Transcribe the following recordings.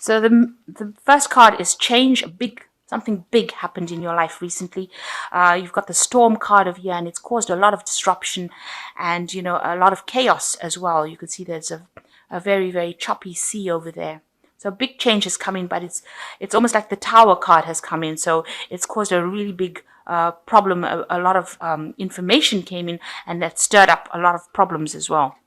So the first card is change. Something big happened in your life recently. You've got the storm card over here, and it's caused a lot of disruption and, a lot of chaos as well. You can see there's a very, very choppy sea over there. So a big change has come in, but it's almost like the Tower card has come in. So it's caused a really big problem. A lot of information came in, and that stirred up a lot of problems as well.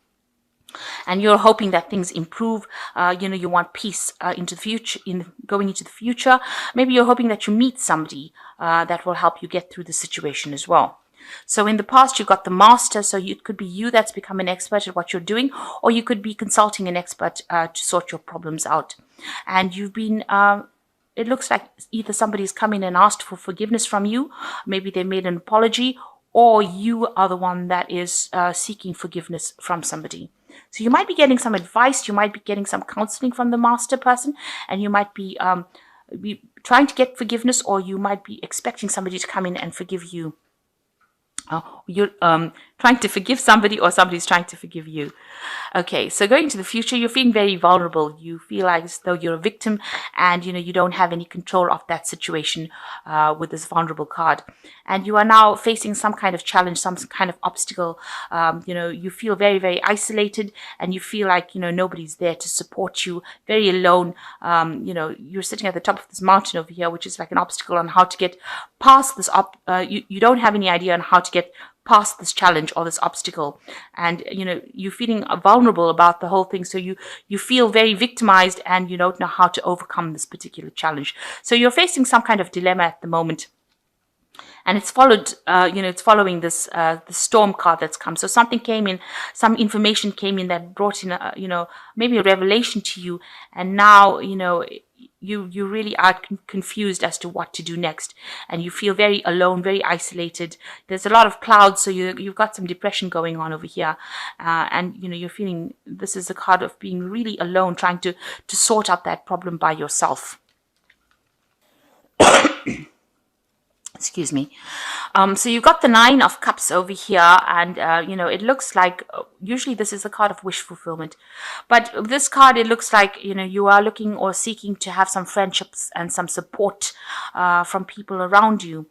And you're hoping that things improve. You want peace into the future, going into the future. Maybe you're hoping that you meet somebody that will help you get through the situation as well. So in the past, you got the master. So it could be you that's become an expert at what you're doing, or you could be consulting an expert to sort your problems out. And you've been it looks like either somebody's come in and asked for forgiveness from you. Maybe they made an apology, or you are the one that is seeking forgiveness from somebody. So you might be getting some advice, you might be getting some counseling from the master person, and you might be trying to get forgiveness, or you might be expecting somebody to come in and forgive you. You're trying to forgive somebody, or somebody's trying to forgive you. Okay, so going to the future, you're feeling very vulnerable. You feel like as though you're a victim, and you don't have any control of that situation with this vulnerable card. And you are now facing some kind of challenge, some kind of obstacle. You feel very, very isolated, and you feel like nobody's there to support you. Very alone. You're sitting at the top of this mountain over here, which is like an obstacle on how to get past this. You don't have any idea on how to get past this challenge or this obstacle, and you're feeling vulnerable about the whole thing. So you feel very victimized, and you don't know how to overcome this particular challenge. So you're facing some kind of dilemma at the moment, and it's following this the storm card that's come. So something came in, some information came in that brought in maybe a revelation to you, and now you really are confused as to what to do next, and you feel very alone, very isolated. There's a lot of clouds, so you've got some depression going on over here, and you're feeling this is a card of being really alone, trying to sort out that problem by yourself. Excuse me. So you've got the Nine of Cups over here, and it looks like usually this is a card of wish fulfillment, but this card, it looks like you are looking or seeking to have some friendships and some support from people around you.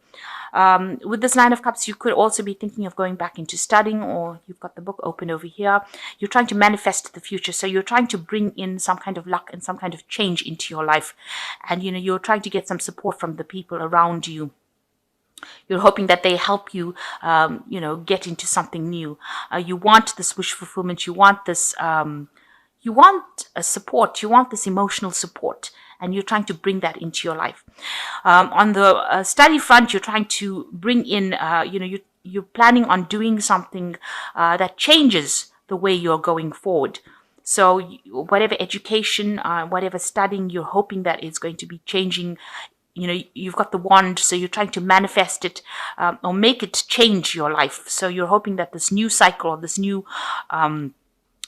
With this Nine of Cups, you could also be thinking of going back into studying, or you've got the book open over here. You're trying to manifest the future, so you're trying to bring in some kind of luck and some kind of change into your life, and you're trying to get some support from the people around you. You're hoping that they help you, get into something new. You want this wish fulfillment. You want this, you want a support. You want this emotional support, and you're trying to bring that into your life. On the study front, you're trying to bring in, you're planning on doing something that changes the way you're going forward. So whatever education, whatever studying, you're hoping that it's going to be changing. You've got the wand, so you're trying to manifest it or make it change your life. So you're hoping that this new cycle or this new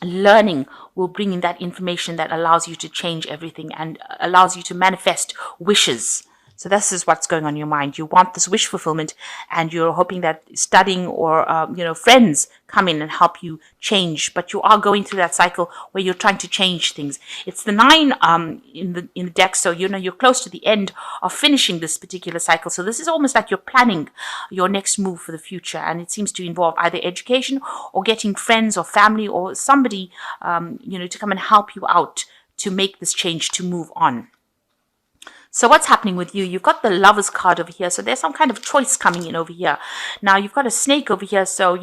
learning will bring in that information that allows you to change everything and allows you to manifest wishes. So this is what's going on in your mind. You want this wish fulfillment, and you're hoping that studying or friends come in and help you change. But you are going through that cycle where you're trying to change things. It's the 9 in the deck, so you're close to the end of finishing this particular cycle. So this is almost like you're planning your next move for the future, and it seems to involve either education or getting friends or family or somebody to come and help you out to make this change, to move on. So what's happening with you? You've got the Lovers card over here. So there's some kind of choice coming in over here. Now you've got a snake over here. So,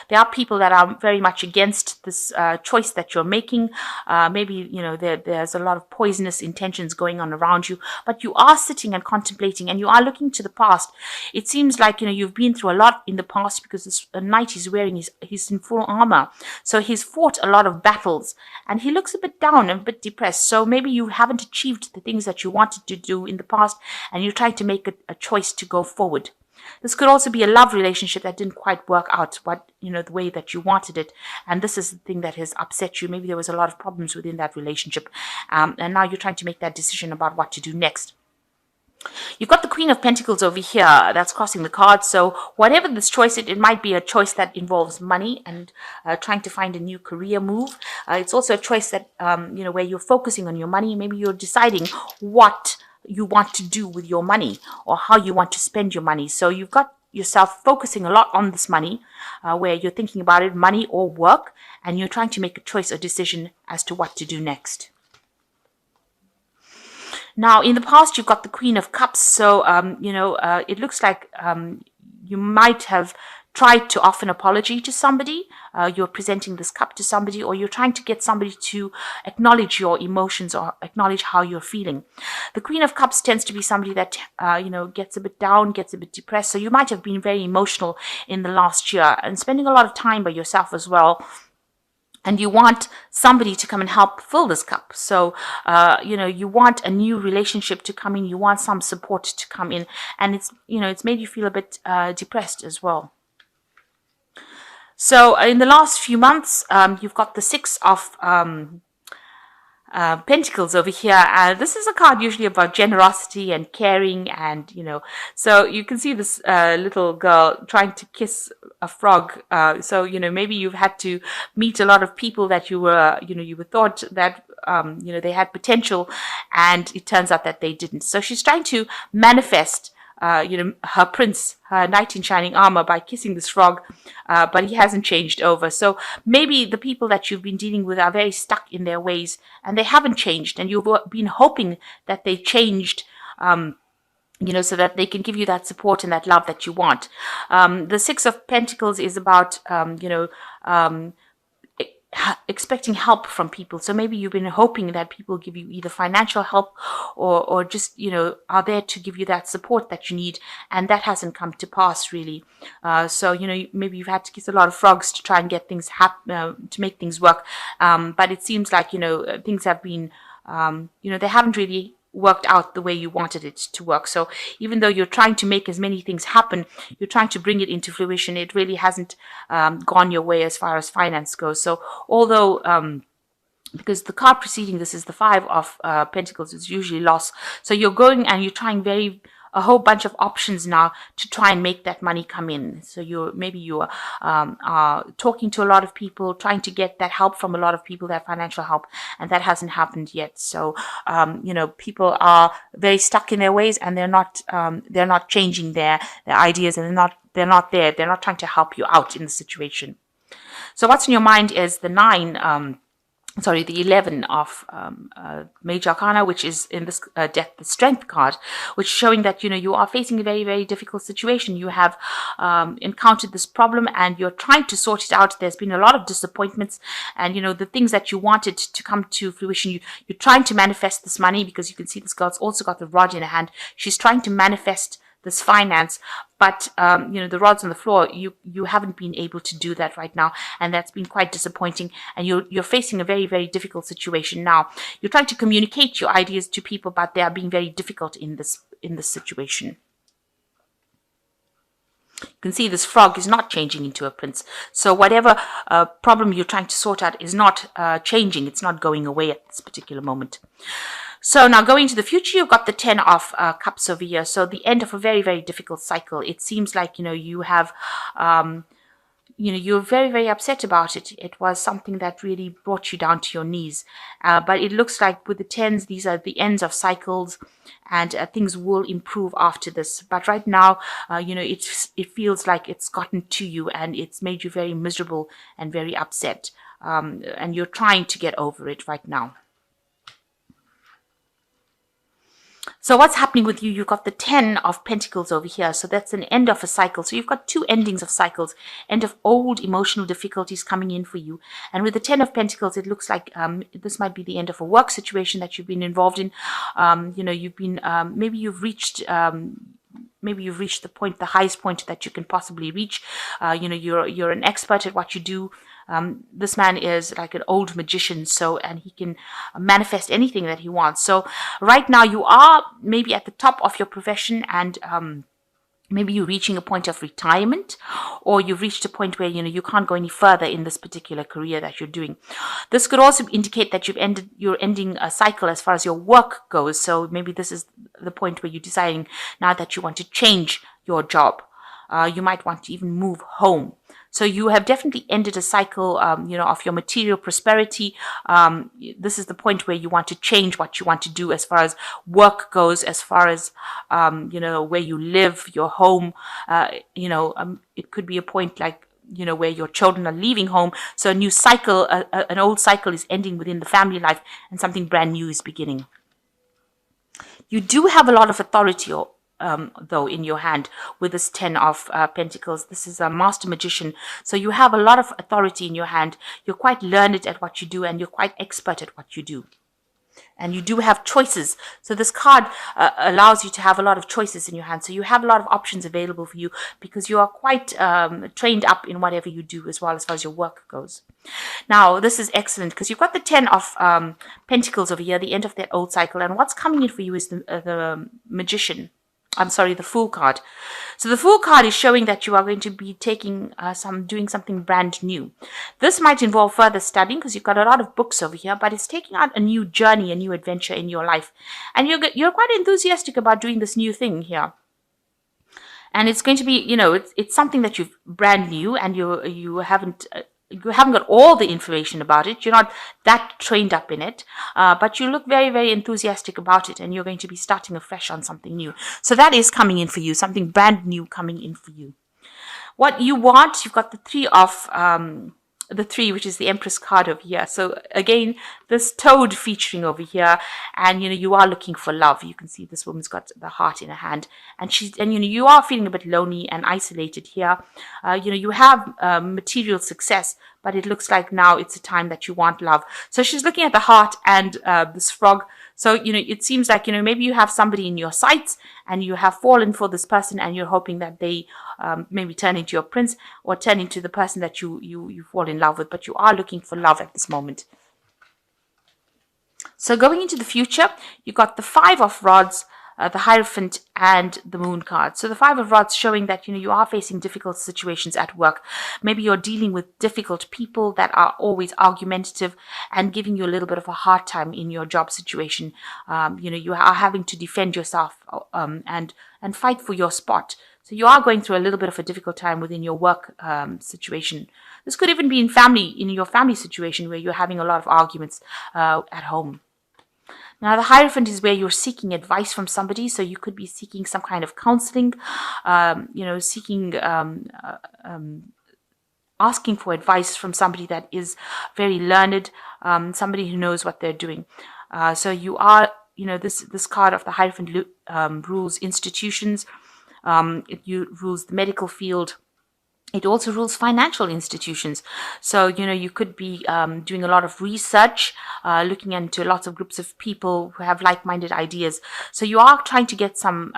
there are people that are very much against this choice that you're making. Maybe, there's a lot of poisonous intentions going on around you. But you are sitting and contemplating, and you are looking to the past. It seems like, you've been through a lot in the past, because this knight he's wearing, he's in full armor. So he's fought a lot of battles, and he looks a bit down and a bit depressed. So maybe you haven't achieved the things that you wanted to do in the past, and you're trying to make a choice to go forward. This could also be a love relationship that didn't quite work out the way that you wanted it, and this is the thing that has upset you. Maybe there was a lot of problems within that relationship, and now you're trying to make that decision about what to do next. You've got the Queen of Pentacles over here that's crossing the card. So whatever this choice, it might be a choice that involves money and trying to find a new career move. It's also a choice that, where you're focusing on your money. Maybe you're deciding what you want to do with your money or how you want to spend your money. So you've got yourself focusing a lot on this money, where you're thinking about it, money or work, and you're trying to make a choice or decision as to what to do next. Now, in the past, you've got the Queen of Cups. So, it looks like you might have tried to offer an apology to somebody. You're presenting this cup to somebody, or you're trying to get somebody to acknowledge your emotions or acknowledge how you're feeling. The Queen of Cups tends to be somebody that, gets a bit down, gets a bit depressed. So you might have been very emotional in the last year and spending a lot of time by yourself as well. And you want somebody to come and help fill this cup. So, you want a new relationship to come in. You want some support to come in. And it's made you feel a bit depressed as well. So in the last few months, you've got the Six of Pentacles over here. This is a card usually about generosity and caring, and so you can see this little girl trying to kiss a frog. So maybe you've had to meet a lot of people that you were thought that they had potential, and it turns out that they didn't. So she's trying to manifest her prince, her knight in shining armor, by kissing this frog, but he hasn't changed over. So maybe the people that you've been dealing with are very stuck in their ways and they haven't changed, and you've been hoping that they changed, so that they can give you that support and that love that you want. The Six of Pentacles is about, expecting help from people. So maybe you've been hoping that people give you either financial help or just, are there to give you that support that you need. And that hasn't come to pass really. So, maybe you've had to kiss a lot of frogs to try and get things to make things work. But it seems like, things have been, they haven't really worked out the way you wanted it to work. So even though you're trying to make as many things happen, you're trying to bring it into fruition, it really hasn't gone your way as far as finance goes. So although because the card preceding this is the Five of Pentacles, it's usually loss. So you're going and you're trying a whole bunch of options now to try and make that money come in. So you are talking to a lot of people, trying to get that help from a lot of people, that financial help, and that hasn't happened yet. So people are very stuck in their ways, and they're not changing their ideas, and they're not there. They're not trying to help you out in the situation. So what's in your mind is the the 11 of Major Arcana, which is in this Death, the Strength card, which is showing that, you are facing a very, very difficult situation. You have encountered this problem and you're trying to sort it out. There's been a lot of disappointments, and, the things that you wanted to come to fruition, you're trying to manifest this money, because you can see this girl's also got the rod in her hand. She's trying to manifest this finance, but the rod's on the floor. You haven't been able to do that right now, and that's been quite disappointing. And you're facing a very, very difficult situation now. You're trying to communicate your ideas to people, but they are being very difficult in this situation. You can see this frog is not changing into a prince. So whatever problem you're trying to sort out is not changing. It's not going away at this particular moment. So now going to the future, you've got the 10 of Cups over here. So the end of a very, very difficult cycle. It seems like, you have, you're very, very upset about it. It was something that really brought you down to your knees. But it looks like with the 10s, these are the ends of cycles, and things will improve after this. But right now, it feels like it's gotten to you, and it's made you very miserable and very upset. And you're trying to get over it right now. So what's happening with you? You've got the 10 of Pentacles over here. So that's an end of a cycle. So you've got two endings of cycles, end of old emotional difficulties coming in for you. And with the 10 of Pentacles, it looks like this might be the end of a work situation that you've been involved in. You've been, maybe you've reached the point, the highest point that you can possibly reach. You're an expert at what you do. This man is like an old magician, and he can manifest anything that he wants. So right now you are maybe at the top of your profession, and Maybe you're reaching a point of retirement, or you've reached a point where you can't go any further in this particular career that you're doing. This could also indicate that you're ending a cycle as far as your work goes. So maybe this is the point where you're deciding now that you want to change your job. You might want to even move home. So you have definitely ended a cycle, of your material prosperity. This is the point where you want to change what you want to do as far as work goes, as far as, where you live, your home. It could be a point like, where your children are leaving home. So a new cycle, an old cycle is ending within the family life and something brand new is beginning. You do have a lot of authority, though, in your hand with this 10 of Pentacles. This is a master magician. So you have a lot of authority in your hand. You're quite learned at what you do, and you're quite expert at what you do. And you do have choices. So this card allows you to have a lot of choices in your hand. So you have a lot of options available for you because you are quite trained up in whatever you do as well as far as your work goes. Now, this is excellent because you've got the 10 of Pentacles over here, the end of that old cycle. And what's coming in for you is the Magician. I'm sorry, the Fool card. So the Fool card is showing that you are going to be doing something brand new. This might involve further studying because you've got a lot of books over here, but it's taking out a new journey, a new adventure in your life. And you're quite enthusiastic about doing this new thing here. And it's going to be, it's something that you've brand new, and you haven't got all the information about it. You're not that trained up in it, but you look very, very enthusiastic about it, and you're going to be starting afresh on something new. So that is coming in for you, something brand new coming in for you. What you want, you've got the three, which is the Empress card over here. So again, this toad featuring over here, and you are looking for love. You can see this woman's got the heart in her hand, and you are feeling a bit lonely and isolated here. You have material success, but it looks like now it's a time that you want love. So she's looking at the heart and this frog. So, it seems like, maybe you have somebody in your sights and you have fallen for this person, and you're hoping that they maybe turn into your prince or turn into the person that you fall in love with, but you are looking for love at this moment. So going into the future, you got the 5 of Rods, the Hierophant, and the Moon card. So the 5 of Rods showing that you are facing difficult situations at work. Maybe you're dealing with difficult people that are always argumentative and giving you a little bit of a hard time in your job situation. You are having to defend yourself and fight for your spot. So you are going through a little bit of a difficult time within your work situation. This could even be in your family situation where you're having a lot of arguments at home. Now, the Hierophant is where you're seeking advice from somebody. So you could be seeking some kind of counseling, asking for advice from somebody that is very learned, somebody who knows what they're doing. So you are, this card of the Hierophant rules institutions. It rules the medical field. It also rules financial institutions. So, you could be doing a lot of research, looking into lots of groups of people who have like-minded ideas. So you are trying to get some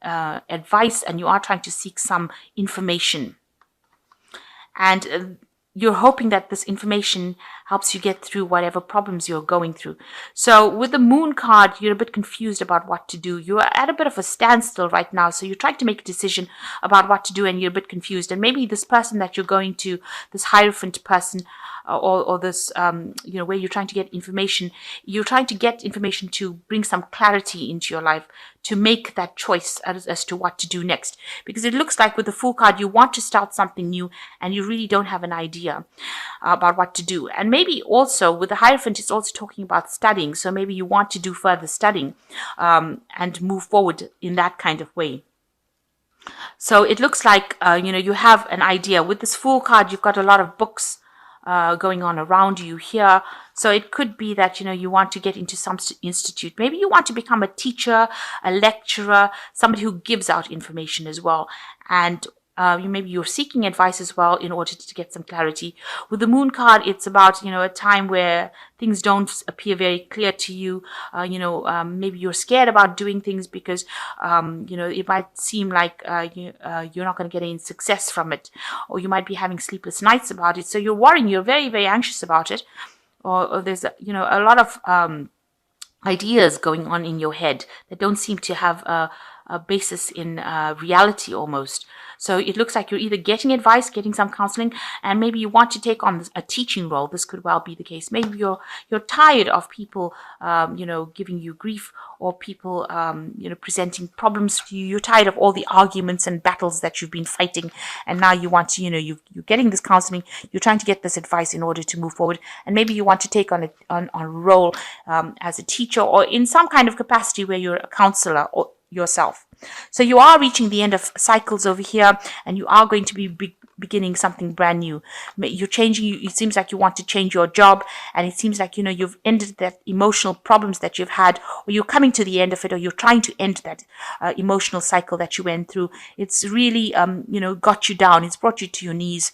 advice, and you are trying to seek some information. And you're hoping that this information helps you get through whatever problems you're going through. So with the Moon card, you're a bit confused about what to do. You're at a bit of a standstill right now. So you're trying to make a decision about what to do, and you're a bit confused. And maybe this person that you're going to, this Hierophant person, or this, where you're trying to get information, you're trying to get information to bring some clarity into your life, to make that choice as to what to do next. Because it looks like with the Fool card, you want to start something new, and you really don't have an idea about what to do. And maybe also with the Hierophant, it's also talking about studying. So maybe you want to do further studying and move forward in that kind of way. So it looks like, you have an idea. With this Fool card, you've got a lot of books going on around you here. So it could be that, you want to get into some institute. Maybe you want to become a teacher, a lecturer, somebody who gives out information as well. And maybe you're seeking advice as well in order to get some clarity. With the Moon card, it's about, a time where things don't appear very clear to you. Maybe you're scared about doing things because, it might seem like you're not going to get any success from it. Or you might be having sleepless nights about it. So you're worrying, you're very, very anxious about it. Or there's, a lot of ideas going on in your head that don't seem to have basis in reality almost. So it looks like you're either getting advice, getting some counseling, and maybe you want to take on a teaching role. This could well be the case. Maybe you're tired of people, giving you grief, or people, presenting problems to you. You're tired of all the arguments and battles that you've been fighting, and now you want to, you're getting this counseling. You're trying to get this advice in order to move forward, and maybe you want to take on a role as a teacher, or in some kind of capacity where you're a counselor or yourself. So you are reaching the end of cycles over here, and you are going to be beginning something brand new. You're changing. It seems like you want to change your job, and it seems like you've ended that emotional problems that you've had, or you're coming to the end of it, or you're trying to end that emotional cycle that you went through. It's really got you down. It's brought you to your knees,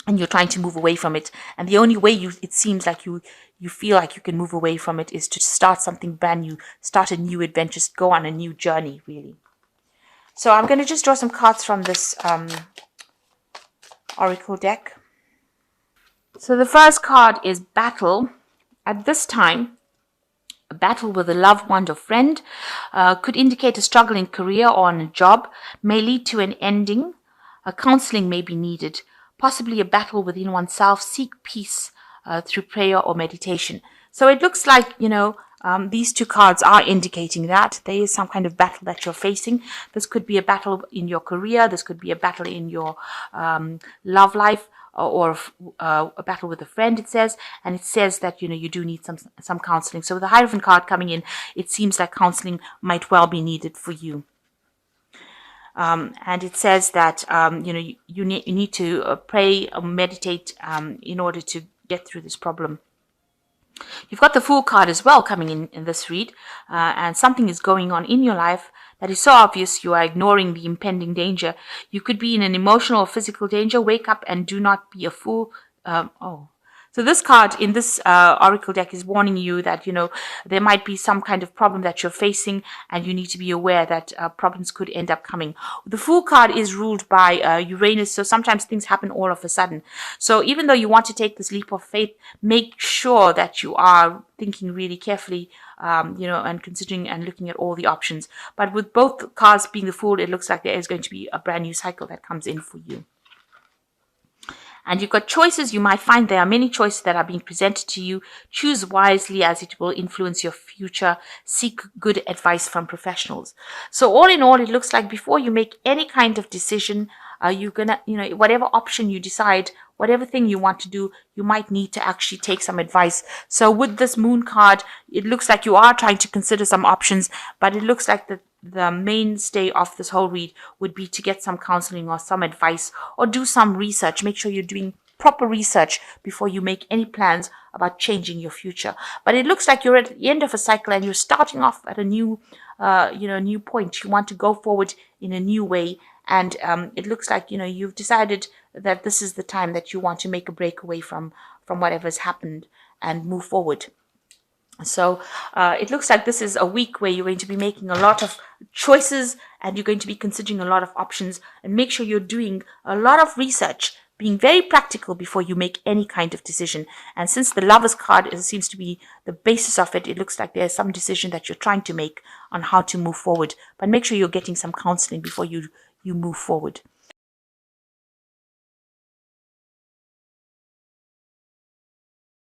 and you're trying to move away from it. And the only way it seems like you feel like you can move away from it is to start something brand new, start a new adventure, go on a new journey, really. So I'm going to just draw some cards from this Oracle deck. So the first card is Battle. At this time, a battle with a loved one or friend could indicate a struggle in career or on a job, may lead to an ending. Counseling may be needed, possibly a battle within oneself. Seek peace through prayer or meditation. So it looks like, these two cards are indicating that there is some kind of battle that you're facing. This could be a battle in your career. This could be a battle in your love life, or a battle with a friend, it says. And it says that, you do need some counseling. So with the Hierophant card coming in, it seems like counseling might well be needed for you. And it says that, you need to pray or meditate in order to get through this problem. You've got the Fool card as well coming in this read, and something is going on in your life that is so obvious you are ignoring the impending danger. You could be in an emotional or physical danger. Wake up and do not be a fool. So this card in this Oracle deck is warning you that, there might be some kind of problem that you're facing, and you need to be aware that problems could end up coming. The Fool card is ruled by Uranus, so sometimes things happen all of a sudden. So even though you want to take this leap of faith, make sure that you are thinking really carefully, and considering and looking at all the options. But with both cards being the Fool, it looks like there is going to be a brand new cycle that comes in for you. And you've got choices. You might find there are many choices that are being presented to you. Choose wisely, as it will influence your future. Seek good advice from professionals. So all in all, it looks like before you make any kind of decision, you're gonna, whatever option you decide, whatever thing you want to do, you might need to actually take some advice. So with this Moon card, it looks like you are trying to consider some options, but it looks like the mainstay of this whole read would be to get some counseling or some advice, or do some research. Make sure you're doing proper research before you make any plans about changing your future. But it looks like you're at the end of a cycle, and you're starting off at a new, new point. You want to go forward in a new way. And it looks like, you've decided that this is the time that you want to make a breakaway from whatever's happened and move forward. So it looks like this is a week where you're going to be making a lot of choices, and you're going to be considering a lot of options, and make sure you're doing a lot of research, being very practical before you make any kind of decision. And since the Lovers card seems to be the basis of it, it looks like there's some decision that you're trying to make on how to move forward. But make sure you're getting some counseling before you move forward.